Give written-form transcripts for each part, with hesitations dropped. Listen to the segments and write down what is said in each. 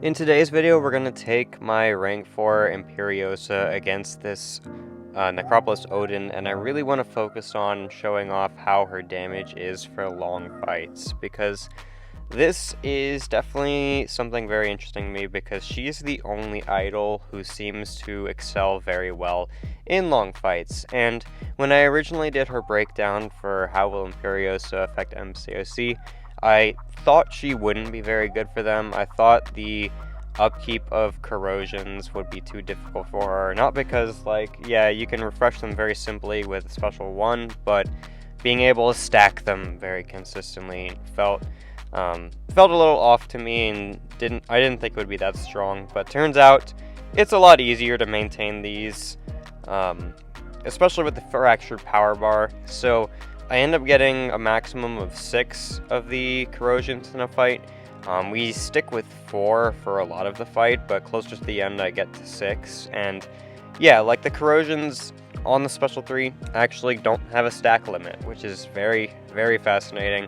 In today's video, we're going to take my rank 4 Imperiosa against this Necropolis Odin, and I really want to focus on showing off how her damage is for long fights, because this is definitely something very interesting to me, because she is the only idol who seems to excel very well in long fights. And when I originally did her breakdown for how will Imperiosa affect MCoC, I thought she wouldn't be very good for them. I thought the upkeep of corrosions would be too difficult for her, not because, yeah, you can refresh them very simply with special 1, but being able to stack them very consistently felt a little off to me, and I didn't think it would be that strong. But turns out it's a lot easier to maintain these, especially with the fractured power bar. So I end up getting a maximum of 6 of the corrosions in a fight. We stick with 4 for a lot of the fight, but closer to the end I get to 6. And yeah, like, the corrosions on the special 3 actually don't have a stack limit, which is very, very fascinating,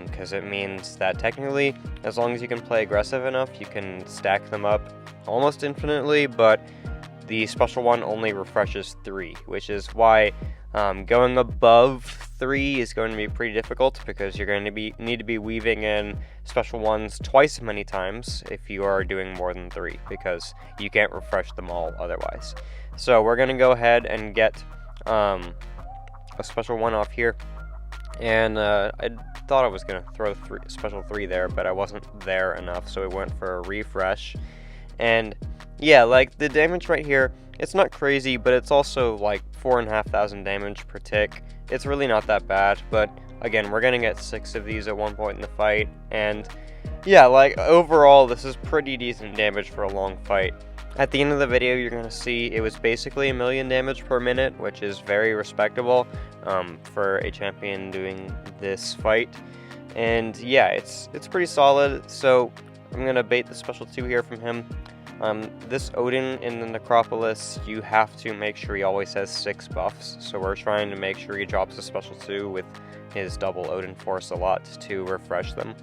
because it means that technically, as long as you can play aggressive enough, you can stack them up almost infinitely, but the special 1 only refreshes 3, which is why going above 3 is going to be pretty difficult, because you're going to need to be weaving in special 1s twice as many times if you are doing more than 3, because you can't refresh them all otherwise. So we're going to go ahead and get a special 1 off here, and I thought I was going to throw special 3 there, but I wasn't there enough, so we went for a refresh. And yeah, like, the damage right here, it's not crazy, but it's also like 4,500 damage per tick. It's really not that bad, but again, we're gonna get 6 of these at one point in the fight, and yeah, like, overall, this is pretty decent damage for a long fight. At the end of the video, you're gonna see it was basically 1,000,000 damage per minute, which is very respectable for a champion doing this fight. And yeah, it's pretty solid. So I'm gonna bait the special 2 here from him. This Odin in the Necropolis, you have to make sure he always has 6 buffs, so we're trying to make sure he drops a special 2 with his double Odin Force a lot to refresh them.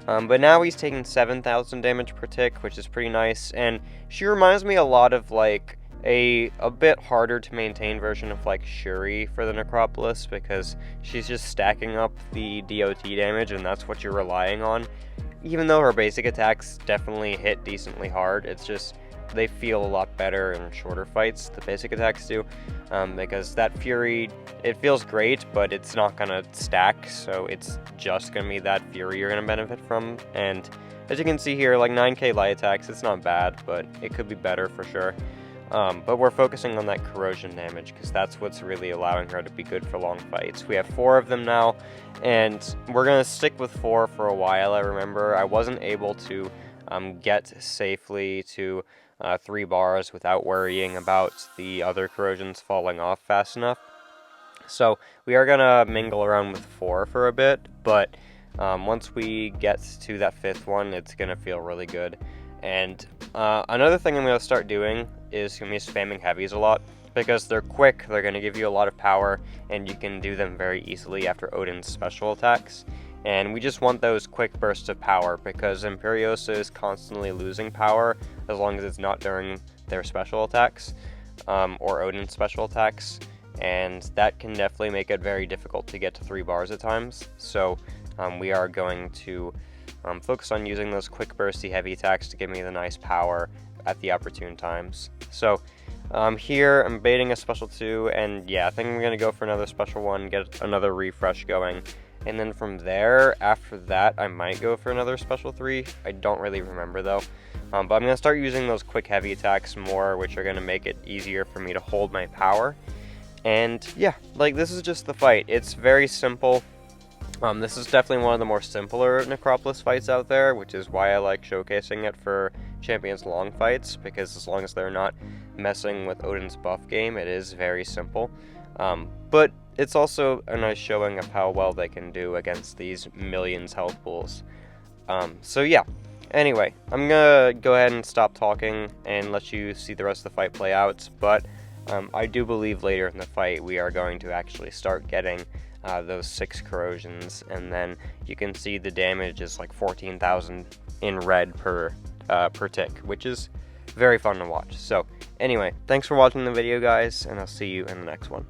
But now he's taking 7,000 damage per tick, which is pretty nice, and she reminds me a lot of, like, a bit harder to maintain version of, like, Shuri for the Necropolis, because she's just stacking up the DOT damage, and that's what you're relying on. Even though her basic attacks definitely hit decently hard, it's just they feel a lot better in shorter fights, the basic attacks do, because that Fury, it feels great, but it's not going to stack, so it's just going to be that Fury you're going to benefit from. And as you can see here, like, 9k light attacks, it's not bad, but it could be better for sure. But we're focusing on that corrosion damage, because that's what's really allowing her to be good for long fights. We have 4 of them now, and we're going to stick with 4 for a while. I remember I wasn't able to get safely to 3 bars without worrying about the other corrosions falling off fast enough. So we are going to mingle around with 4 for a bit, but once we get to that 5th one, it's going to feel really good. And another thing I'm going to start doing is going to be spamming heavies a lot, because they're quick, they're going to give you a lot of power, and you can do them very easily after Odin's special attacks. And we just want those quick bursts of power, because Imperiosa is constantly losing power as long as it's not during their special attacks, or Odin's special attacks, and that can definitely make it very difficult to get to 3 bars at times. So we are going to focus on using those quick bursty heavy attacks to give me the nice power at the opportune times. So here I'm baiting a special 2, and yeah, I think I'm going to go for another special 1, get another refresh going, and then from there, after that, I might go for another special 3. I don't really remember though. But I'm going to start using those quick heavy attacks more, which are going to make it easier for me to hold my power. And yeah, like, this is just the fight. It's very simple. This is definitely one of the more simpler Necropolis fights out there, which is why I like showcasing it for champions long fights, because as long as they're not messing with Odin's buff game, it is very simple. But it's also a nice showing of how well they can do against these millions health pools. So yeah, anyway, I'm gonna go ahead and stop talking and let you see the rest of the fight play out, but I do believe later in the fight we are going to actually start getting those 6 corrosions, and then you can see the damage is like 14,000 in red per per tick, which is very fun to watch. So anyway, thanks for watching the video, guys, and I'll see you in the next one.